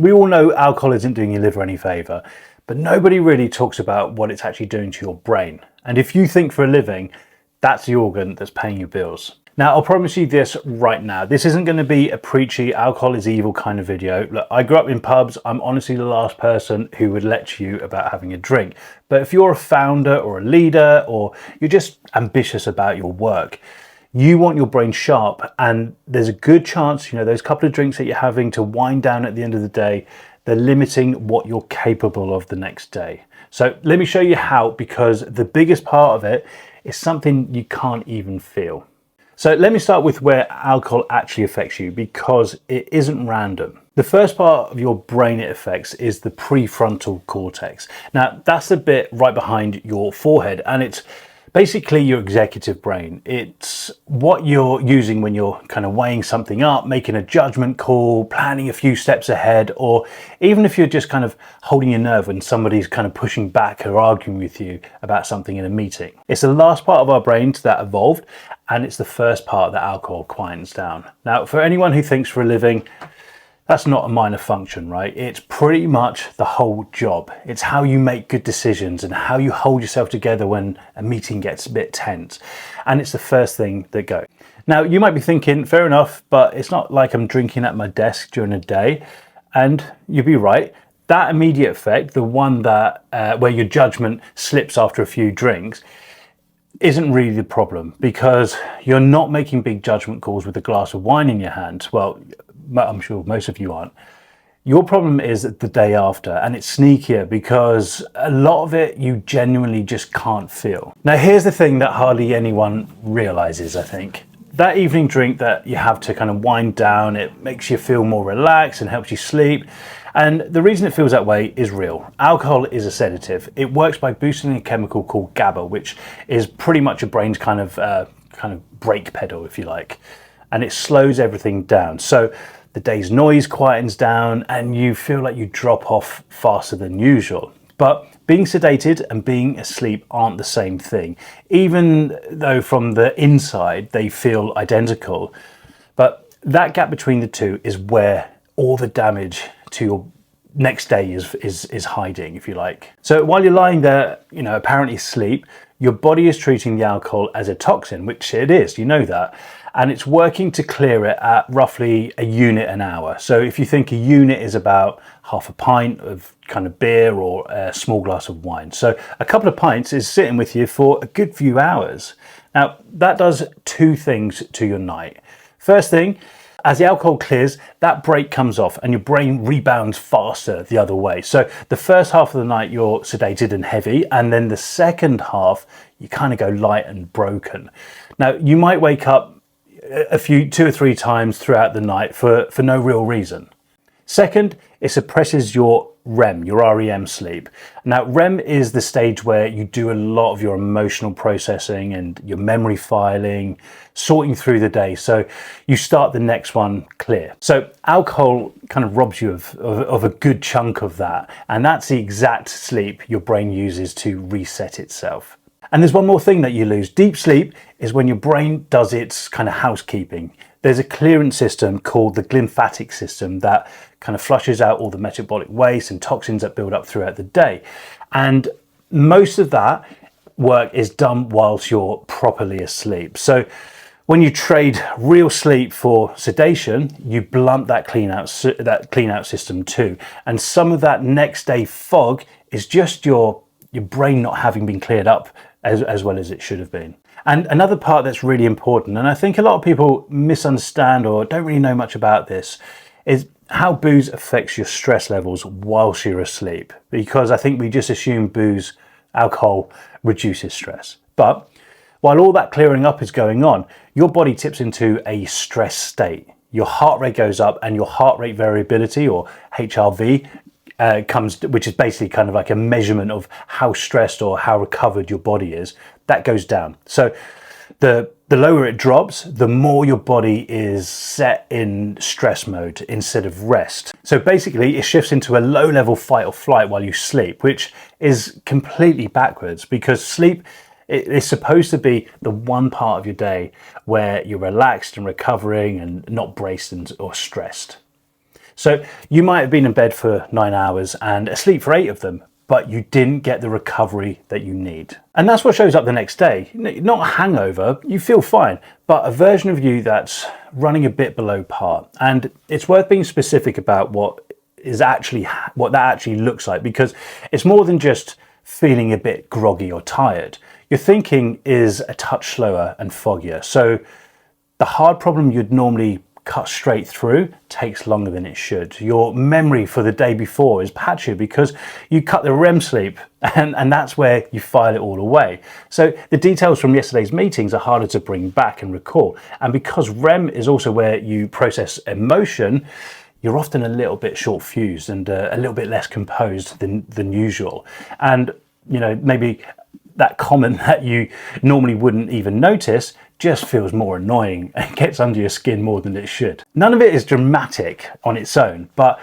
We all know alcohol isn't doing your liver any favour, but nobody really talks about what it's actually doing to your brain. And if you think for a living, that's the organ that's paying your bills. Now, I'll promise you this right now. This isn't going to be a preachy, alcohol is evil kind of video. Look, I grew up in pubs. I'm honestly the last person who would lecture you about having a drink. But if you're a founder or a leader, or you're just ambitious about your work, you want your brain sharp, and there's a good chance, those couple of drinks that you're having to wind down at the end of the day, they're limiting what you're capable of the next day. So let me show you how, because the biggest part of it is something you can't even feel. So let me start with where alcohol actually affects you, because it isn't random. The first part of your brain it affects is the prefrontal cortex. Now, that's the bit right behind your forehead, and it's basically your executive brain. It's what you're using when you're kind of weighing something up, making a judgment call, planning a few steps ahead, or even if you're just kind of holding your nerve when somebody's kind of pushing back or arguing with you about something in a meeting. It's the last part of our brains that evolved, and it's the first part that alcohol quiets down. Now, for anyone who thinks for a living, that's not a minor function, right? It's pretty much the whole job. It's how you make good decisions and how you hold yourself together when a meeting gets a bit tense. And it's the first thing that goes. Now, you might be thinking, fair enough, but it's not like I'm drinking at my desk during the day. And you'd be right. That immediate effect, the one that where your judgment slips after a few drinks, isn't really the problem, because you're not making big judgment calls with a glass of wine in your hand. Well, I'm sure most of you aren't. Your problem is the day after, and it's sneakier because a lot of it you genuinely just can't feel. Now, here's the thing that hardly anyone realizes, I think. That evening drink that you have to kind of wind down, it makes you feel more relaxed and helps you sleep. And the reason it feels that way is real. Alcohol is a sedative. It works by boosting a chemical called GABA, which is pretty much your brain's kind of brake pedal, if you like. And it slows everything down. So the day's noise quietens down and you feel like you drop off faster than usual. But being sedated and being asleep aren't the same thing, even though from the inside they feel identical. But that gap between the two is where all the damage to your next day is hiding, if you like. So while you're lying there, apparently asleep, your body is treating the alcohol as a toxin, which it is, you know that. And it's working to clear it at roughly a unit an hour. So if you think a unit is about half a pint of kind of beer or a small glass of wine. So a couple of pints is sitting with you for a good few hours. Now, that does two things to your night. First thing, as the alcohol clears, that brake comes off and your brain rebounds faster the other way. So the first half of the night you're sedated and heavy, and then the second half you kind of go light and broken. Now, you might wake up two or three times throughout the night for no real reason. Second, it suppresses your REM, your REM sleep. Now, REM is the stage where you do a lot of your emotional processing and your memory filing, sorting through the day. So you start the next one clear. So alcohol kind of robs you of a good chunk of that. And that's the exact sleep your brain uses to reset itself. And there's one more thing that you lose. Deep sleep is when your brain does its kind of housekeeping. There's a clearance system called the glymphatic system that kind of flushes out all the metabolic waste and toxins that build up throughout the day. And most of that work is done whilst you're properly asleep. So when you trade real sleep for sedation, you blunt that clean out system too. And some of that next day fog is just your brain not having been cleared up as well as it should have been. And another part that's really important, and I think a lot of people misunderstand or don't really know much about this, is how booze affects your stress levels whilst you're asleep. Because I think we just assume alcohol reduces stress. But while all that clearing up is going on, your body tips into a stress state. Your heart rate goes up and your heart rate variability, or HRV, which is basically kind of like a measurement of how stressed or how recovered your body is, that goes down. So the lower it drops, the more your body is set in stress mode instead of rest. So basically it shifts into a low level fight or flight while you sleep, which is completely backwards, because sleep is supposed to be the one part of your day where you're relaxed and recovering and not braced or stressed. So you might have been in bed for 9 hours and asleep for 8 of them, but you didn't get the recovery that you need. And that's what shows up the next day. Not a hangover, you feel fine, but a version of you that's running a bit below par. And it's worth being specific about what that actually looks like, because it's more than just feeling a bit groggy or tired. Your thinking is a touch slower and foggier. So the hard problem you'd normally cut straight through takes longer than it should. Your memory for the day before is patchy because you cut the REM sleep, and that's where you file it all away. So the details from yesterday's meetings are harder to bring back and recall. And because REM is also where you process emotion, you're often a little bit short fused and a little bit less composed than usual. And maybe that comment that you normally wouldn't even notice just feels more annoying and gets under your skin more than it should. None of it is dramatic on its own, but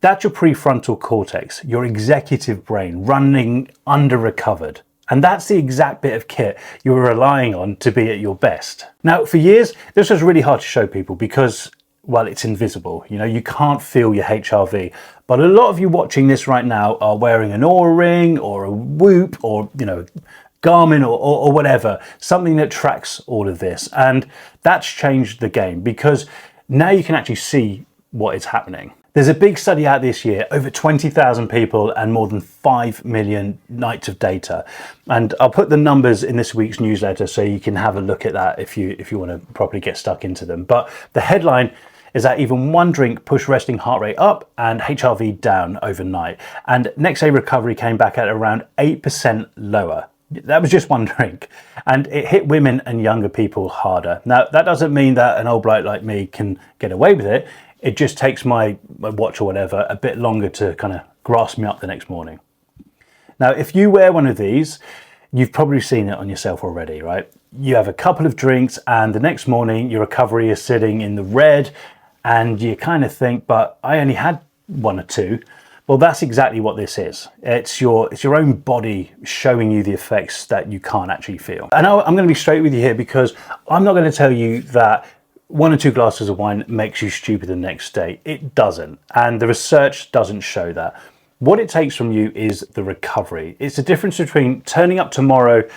that's your prefrontal cortex, your executive brain running under recovered. And that's the exact bit of kit you're relying on to be at your best. Now, for years, this was really hard to show people because, well, it's invisible. You can't feel your HRV. But a lot of you watching this right now are wearing an Oura ring or a Whoop or, Garmin or whatever, something that tracks all of this. And that's changed the game because now you can actually see what is happening. There's a big study out this year, over 20,000 people and more than 5 million nights of data. And I'll put the numbers in this week's newsletter so you can have a look at that if you want to properly get stuck into them. But the headline is that even one drink pushed resting heart rate up and HRV down overnight. And next day recovery came back at around 8% lower. That was just one drink, and it hit women and younger people harder. Now, that doesn't mean that an old bloke like me can get away with it. It just takes my watch or whatever a bit longer to kind of grasp me up the next morning. Now, if you wear one of these, you've probably seen it on yourself already, right? You have a couple of drinks and the next morning your recovery is sitting in the red and you kind of think, but I only had 1 or 2. Well, that's exactly what this is. It's your own body showing you the effects that you can't actually feel. And I'm going to be straight with you here because I'm not going to tell you that 1 or 2 glasses of wine makes you stupid the next day. It doesn't. And the research doesn't show that. What it takes from you is the recovery. It's the difference between turning up tomorrow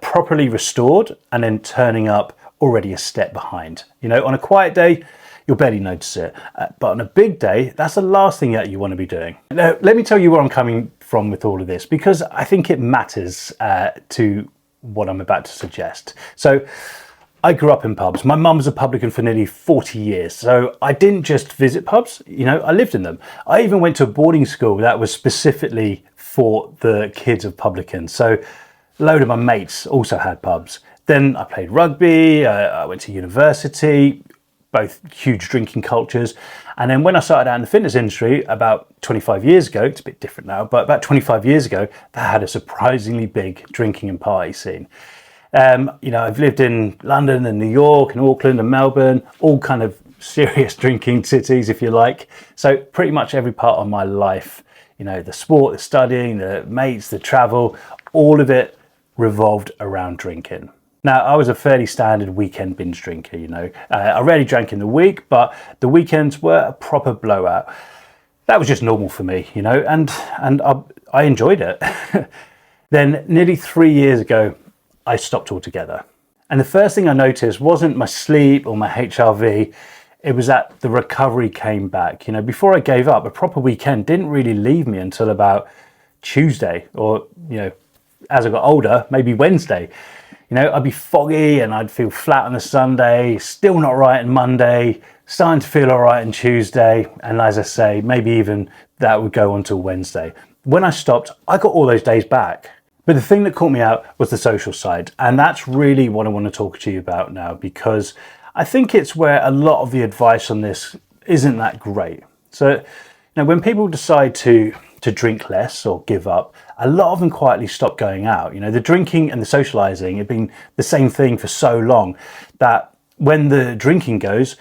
properly restored and then turning up already a step behind. On a quiet day, you'll barely notice it. But on a big day, that's the last thing that you want to be doing. Now, let me tell you where I'm coming from with all of this, because I think it matters to what I'm about to suggest. So I grew up in pubs. My mum was a publican for nearly 40 years. So I didn't just visit pubs, I lived in them. I even went to a boarding school that was specifically for the kids of publicans. So a load of my mates also had pubs. Then I played rugby, I went to university, both huge drinking cultures. And then when I started out in the fitness industry about 25 years ago, it's a bit different now, but about 25 years ago, that had a surprisingly big drinking and party scene. I've lived in London and New York and Auckland and Melbourne, all kind of serious drinking cities, if you like. So pretty much every part of my life, the sport, the studying, the mates, the travel, all of it revolved around drinking. Now, I was a fairly standard weekend binge drinker, I rarely drank in the week, but the weekends were a proper blowout. That was just normal for me, and I enjoyed it. Then nearly 3 years ago, I stopped altogether. And the first thing I noticed wasn't my sleep or my HRV, it was that the recovery came back. Before I gave up, a proper weekend didn't really leave me until about Tuesday or, as I got older, maybe Wednesday. I'd be foggy and I'd feel flat on a Sunday, still not right on Monday, starting to feel all right on Tuesday. And as I say, maybe even that would go on till Wednesday. When I stopped, I got all those days back. But the thing that caught me out was the social side. And that's really what I want to talk to you about now, because I think it's where a lot of the advice on this isn't that great. So when people decide to drink less or give up, a lot of them quietly stop going out. The drinking and the socializing have been the same thing for so long that when the drinking goes,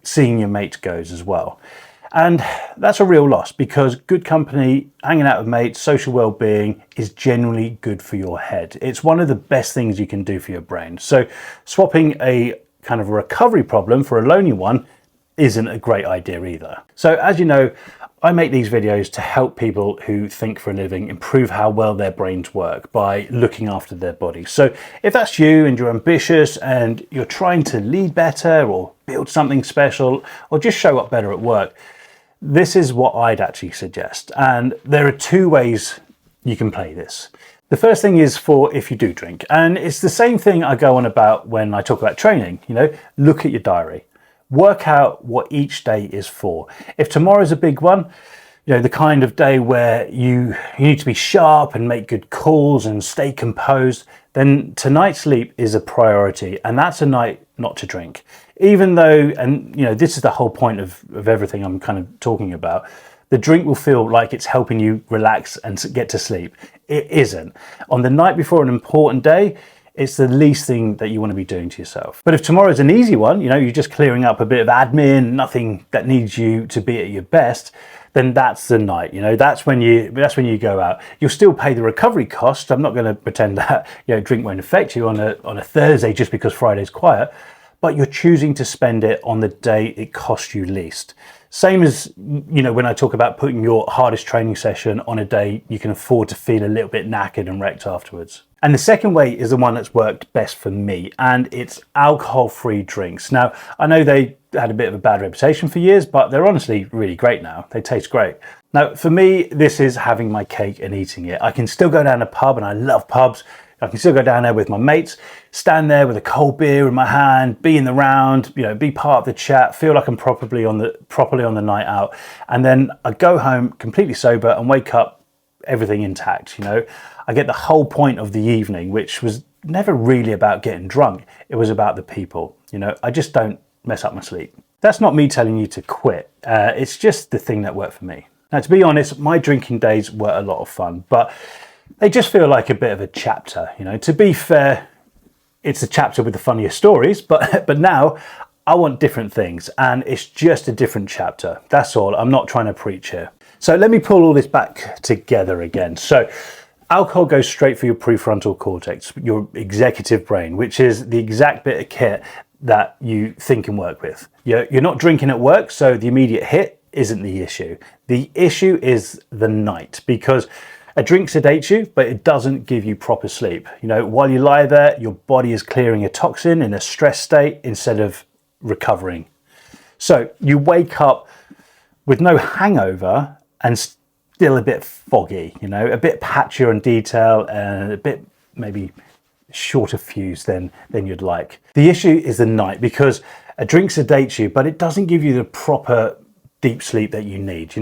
seeing your mates goes as well. And that's a real loss, because good company, hanging out with mates, social well-being is generally good for your head. It's one of the best things you can do for your brain. So swapping a kind of recovery problem for a lonely one isn't a great idea either. So as you know, I make these videos to help people who think for a living improve how well their brains work by looking after their bodies. So if that's you and you're ambitious and you're trying to lead better or build something special or just show up better at work, this is what I'd actually suggest. And there are two ways you can play this. The first thing is for if you do drink, and it's the same thing I go on about when I talk about training. Look at your diary. Work out what each day is for. If tomorrow's a big one, the kind of day where you need to be sharp and make good calls and stay composed, then tonight's sleep is a priority, and that's a night not to drink. Even though, and this is the whole point of everything I'm kind of talking about, the drink will feel like it's helping you relax and get to sleep. It isn't. On the night before an important day, it's the least thing that you want to be doing to yourself. But if tomorrow's an easy one, you're just clearing up a bit of admin, nothing that needs you to be at your best, then that's the night. That's when you go out. You'll still pay the recovery cost. I'm not going to pretend that drink won't affect you on a Thursday just because Friday's quiet, but you're choosing to spend it on the day it costs you least. Same as, when I talk about putting your hardest training session on a day you can afford to feel a little bit knackered and wrecked afterwards. And the second way is the one that's worked best for me, and it's alcohol-free drinks. Now, I know they had a bit of a bad reputation for years, but they're honestly really great now. They taste great. Now, for me, this is having my cake and eating it. I can still go down a pub, and I love pubs. I can still go down there with my mates, stand there with a cold beer in my hand, be in the round, be part of the chat, feel like I'm properly on the night out. And then I go home completely sober and wake up everything intact. I get the whole point of the evening, which was never really about getting drunk. It was about the people. I just don't mess up my sleep. That's not me telling you to quit. It's just the thing that worked for me. Now, to be honest, my drinking days were a lot of fun, but they just feel like a bit of a chapter. To be fair, it's a chapter with the funniest stories, but now I want different things, and it's just a different chapter. That's all. I'm not trying to preach here. So let me pull all this back together again. So alcohol goes straight for your prefrontal cortex, your executive brain, which is the exact bit of kit that you think and work with. You're not drinking at work, so the immediate hit isn't the issue. The issue is the night, because a drink sedates you, but it doesn't give you proper sleep. While you lie there, your body is clearing a toxin in a stress state instead of recovering. So you wake up with no hangover and still a bit foggy, a bit patchier on detail and a bit maybe shorter fuse than you'd like. The issue is the night, because a drink sedates you, but it doesn't give you the proper deep sleep that you need.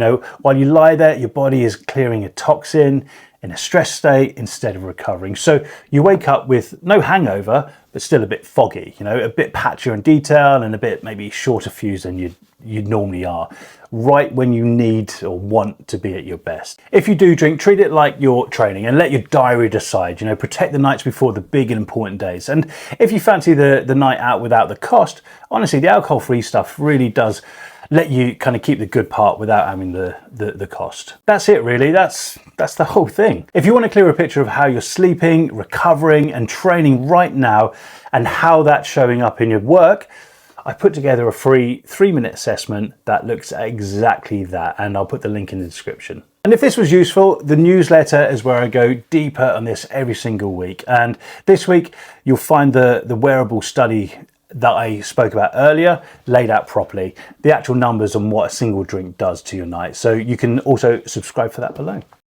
While you lie there, your body is clearing a toxin in a stress state instead of recovering. So you wake up with no hangover, but still a bit foggy, a bit patchier in detail and a bit maybe shorter fuse than you normally are, right when you need or want to be at your best. If you do drink, treat it like you're training and let your diary decide. Protect the nights before the big and important days. And if you fancy the night out without the cost, honestly, the alcohol-free stuff really does let you kind of keep the good part without having the cost. That's it, really. That's the whole thing. If you want a clearer picture of how you're sleeping, recovering and training right now and how that's showing up in your work, I put together a free 3-minute assessment that looks at exactly that, and I'll put the link in the description. And if this was useful, the newsletter is where I go deeper on this every single week. And this week, you'll find the wearable study that I spoke about earlier laid out properly, the actual numbers on what a single drink does to your night. So you can also subscribe for that below.